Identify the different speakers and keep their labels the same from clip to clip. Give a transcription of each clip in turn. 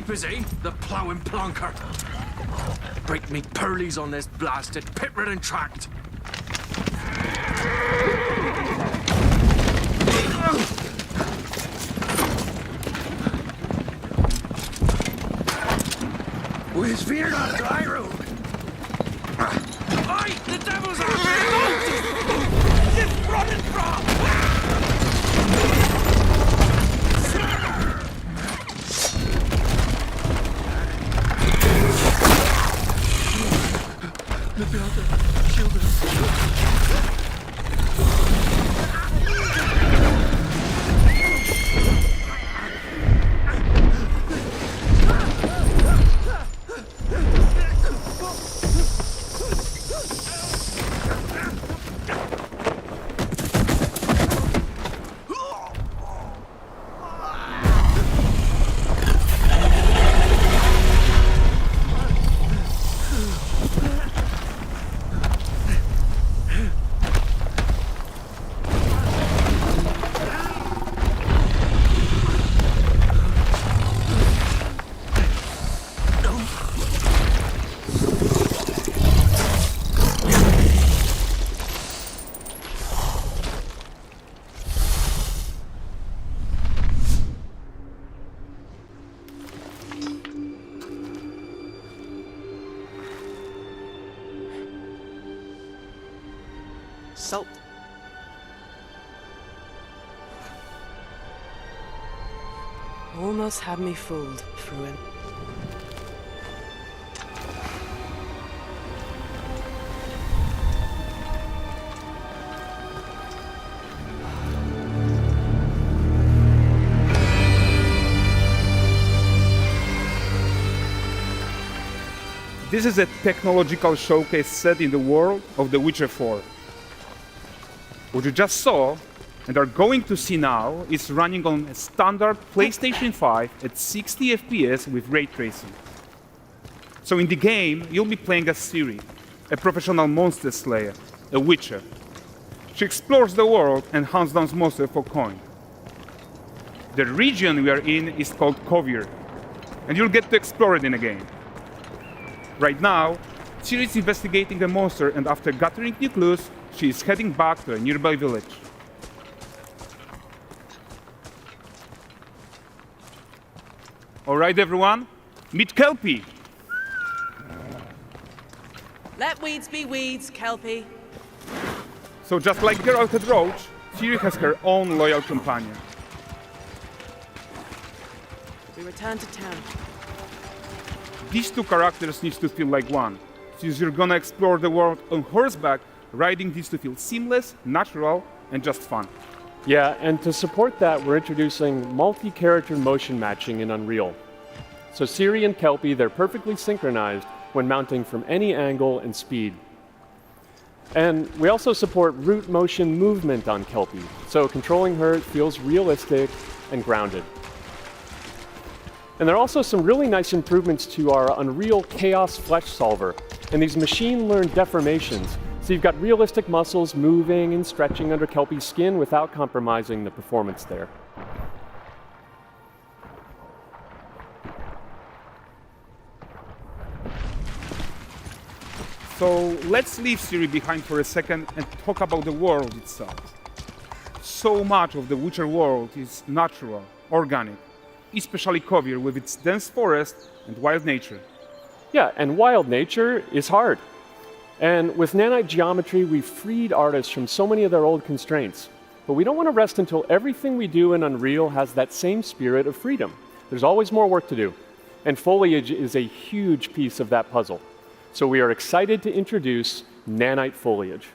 Speaker 1: Sleep, is he? The ploughing plonker. Break me pearlies on this blasted pit-ridden tract. Where's Fear not to Iroh? Aye, the devil's after it! It's running from! Look out there, shield him.
Speaker 2: Salt.
Speaker 3: Almost had me fooled, Fruin.
Speaker 4: This is a technological showcase set in the world of The Witcher 4. What you just saw, and are going to see now, is running on a standard PlayStation 5 at 60 FPS with ray tracing. So in the game, you'll be playing as Ciri, a professional monster slayer, a witcher. She explores the world and hunts down monsters for coin. The region we are in is called Kovir, and you'll get to explore it in the game. Right now, Ciri is investigating a monster, and after gathering new clues, she is heading back to a nearby village. All right, everyone, meet Kelpie.
Speaker 3: Let weeds be weeds, Kelpie.
Speaker 4: So just like Geralt had Roach, Ciri has her own loyal companion.
Speaker 3: We return to town.
Speaker 4: These two characters need to feel like one. Since you're gonna explore the world on horseback, riding needs to feel seamless, natural, and just fun.
Speaker 5: Yeah, and to support that, we're introducing multi-character motion matching in Unreal. So Ciri and Kelpie, they're perfectly synchronized when mounting from any angle and speed. And we also support root motion movement on Kelpie, so controlling her feels realistic and grounded. And there are also some really nice improvements to our Unreal Chaos Flesh Solver and these machine-learned deformations. So you've got realistic muscles moving and stretching under Kelpie's skin without compromising the performance there.
Speaker 4: So let's leave Ciri behind for a second and talk about the world itself. So much of the Witcher world is natural, organic, especially Kovir with its dense forest and wild nature.
Speaker 5: Yeah, and wild nature is hard. And with nanite geometry, we've freed artists from so many of their old constraints. But we don't want to rest until everything we do in Unreal has that same spirit of freedom. There's always more work to do. And foliage is a huge piece of that puzzle. So we are excited to introduce nanite foliage.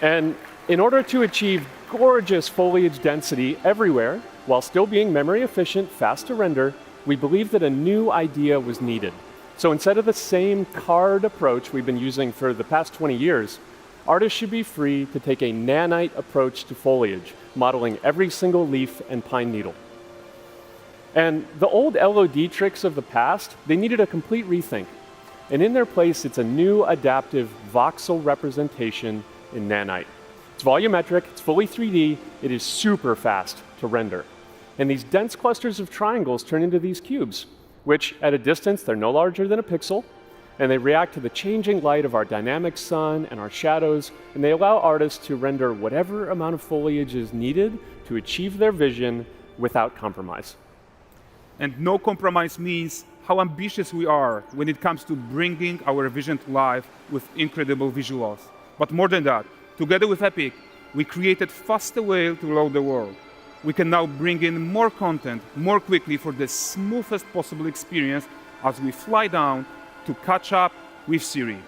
Speaker 5: And in order to achieve gorgeous foliage density everywhere, while still being memory efficient, fast to render, we believe that a new idea was needed. So instead of the same card approach we've been using for the past 20 years, artists should be free to take a nanite approach to foliage, modeling every single leaf and pine needle. And the old LOD tricks of the past, they needed a complete rethink. And in their place, it's a new adaptive voxel representation in nanite. It's volumetric, it's fully 3D, it is super fast to render. And these dense clusters of triangles turn into these cubes, which at a distance, they're no larger than a pixel, and they react to the changing light of our dynamic sun and our shadows, and they allow artists to render whatever amount of foliage is needed to achieve their vision without compromise.
Speaker 4: And no compromise means how ambitious we are when it comes to bringing our vision to life with incredible visuals. But more than that, together with Epic, we created faster way to load the world. We can now bring in more content more quickly for the smoothest possible experience as we fly down to catch up with Siri.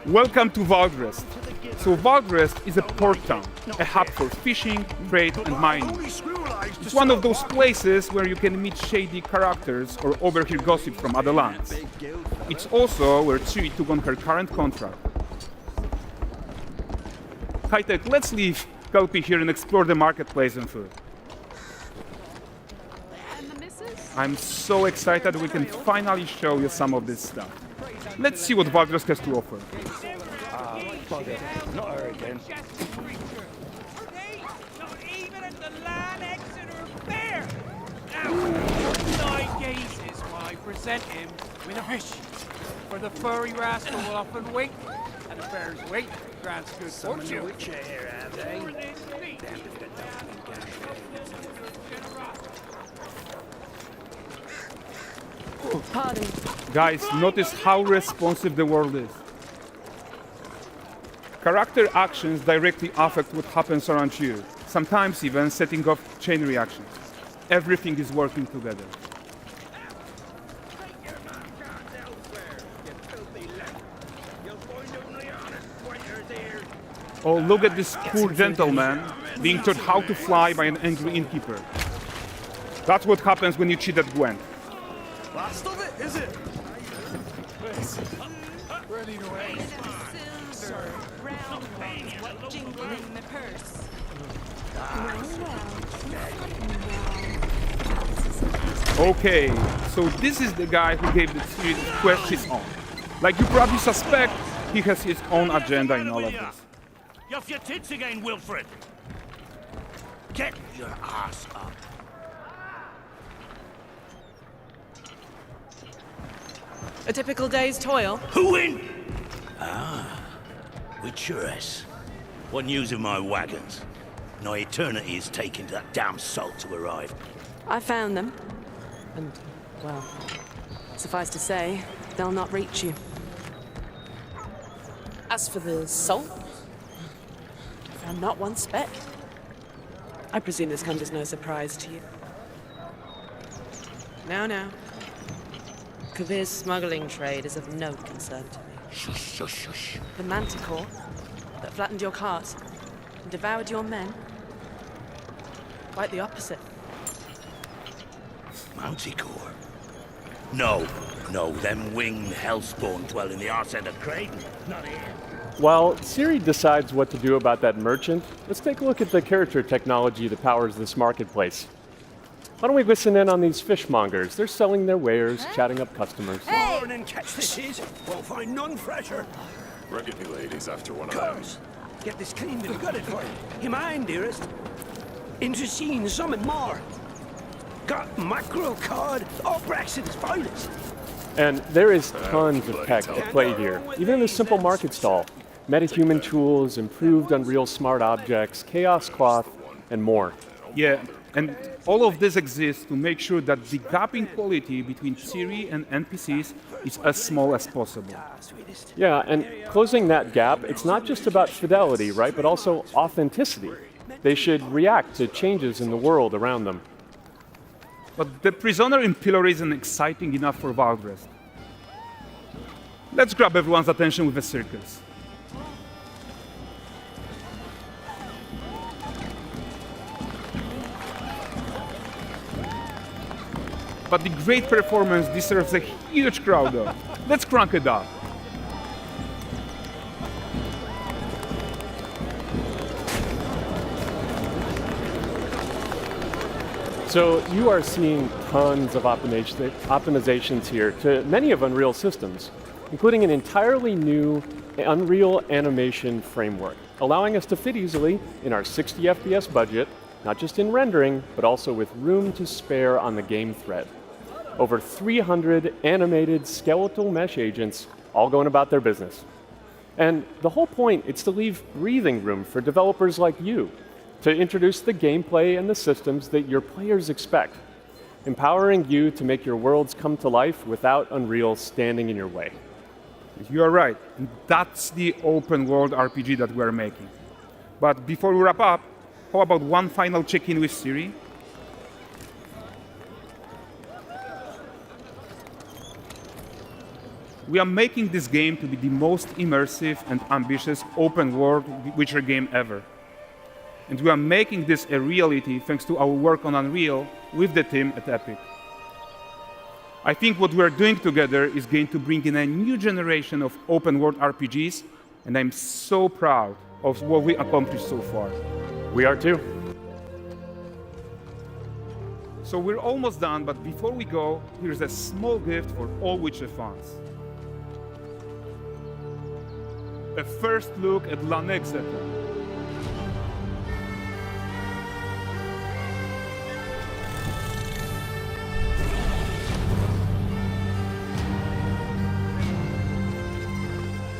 Speaker 4: Welcome to Valdrest. So Valdrest is a port town, a hub for fishing, trade and mining. It's one of those places where you can meet shady characters or overhear gossip from other lands. It's also where Ciri took on her current contract. High-tech, let's leave Kelpie here and explore the marketplace and food. I'm so excited we can finally show you some of this stuff. Let's see what Valdrest has to offer.
Speaker 2: Not her again.
Speaker 6: Not even at the Land Exeter Fair! Now, 9 gazes while I present him with a fish. For the furry rascal will often wink, and the bear's weight grants good fortune.
Speaker 3: Pardon.
Speaker 4: Guys, notice how responsive the world is. Character actions directly affect what happens around you, sometimes even setting off chain reactions. Everything is working together. Oh, look at this poor gentleman being taught how to fly by an angry innkeeper. That's what happens when you cheat at Gwent.
Speaker 2: Last of it, is it? Ready to end.
Speaker 7: Silver, round ones, jingle in the purse.
Speaker 4: Okay, so this is the guy who gave the series quest his own. Like you probably suspect, he has his own agenda in all of this.
Speaker 2: You off your tits again, Wilfred. Get your ass up.
Speaker 3: A typical day's toil.
Speaker 2: Who in? With Churess. Wasn't using my wagons. No eternity is taking that damn salt to arrive.
Speaker 3: I found them. And, well, suffice to say, they'll not reach you. As for the salt, I found not one speck. I presume this comes as no surprise to you. Now. Kavir's smuggling trade is of no concern to me.
Speaker 2: Shush, shush, shush.
Speaker 3: The manticore that flattened your cart and devoured your men? Quite the opposite.
Speaker 2: Manticore? No, them winged hellspawn dwell in the arse end of Creighton. Not here.
Speaker 5: While Ciri decides what to do about that merchant, let's take a look at the character technology that powers this marketplace. Why don't we listen in on these fishmongers? They're selling their wares, chatting up customers.
Speaker 2: Morning, catch this is. Won't find none fresher.
Speaker 8: Reckon you ladies after one of
Speaker 2: Comes. Get this cleaned and gutted for you. You mind, dearest? Into seeing some and more. Got mackerel cod, all Brexit's finest.
Speaker 5: And there is tons of tech at play here, even in this simple market stall. Metahuman tools, improved Unreal smart objects, chaos cloth, and more.
Speaker 4: Yeah, and all of this exists to make sure that the gap in quality between Ciri and NPCs is as small as possible.
Speaker 5: Yeah, and closing that gap, it's not just about fidelity, right, but also authenticity. They should react to changes in the world around them.
Speaker 4: But the prisoner in Pillory isn't exciting enough for Valdrest. Let's grab everyone's attention with a circus. But the great performance deserves a huge crowd though. Let's crank it up.
Speaker 5: So you are seeing tons of optimizations here to many of Unreal systems, including an entirely new Unreal animation framework, allowing us to fit easily in our 60 FPS budget, not just in rendering, but also with room to spare on the game thread. Over 300 animated skeletal mesh agents all going about their business. And the whole point is to leave breathing room for developers like you to introduce the gameplay and the systems that your players expect, empowering you to make your worlds come to life without Unreal standing in your way.
Speaker 4: You are right. And that's the open world RPG that we're making. But before we wrap up, how about one final check-in with Siri? We are making this game to be the most immersive and ambitious open world Witcher game ever. And we are making this a reality thanks to our work on Unreal with the team at Epic. I think what we are doing together is going to bring in a new generation of open world RPGs, and I'm so proud of what we accomplished so far.
Speaker 5: We are too.
Speaker 4: So we're almost done, but before we go, here's a small gift for all Witcher fans. A first look at Lanexeter.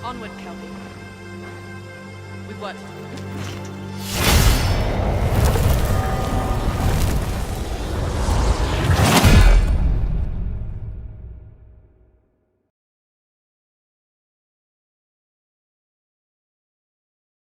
Speaker 3: Onward, Kelby. We've worked.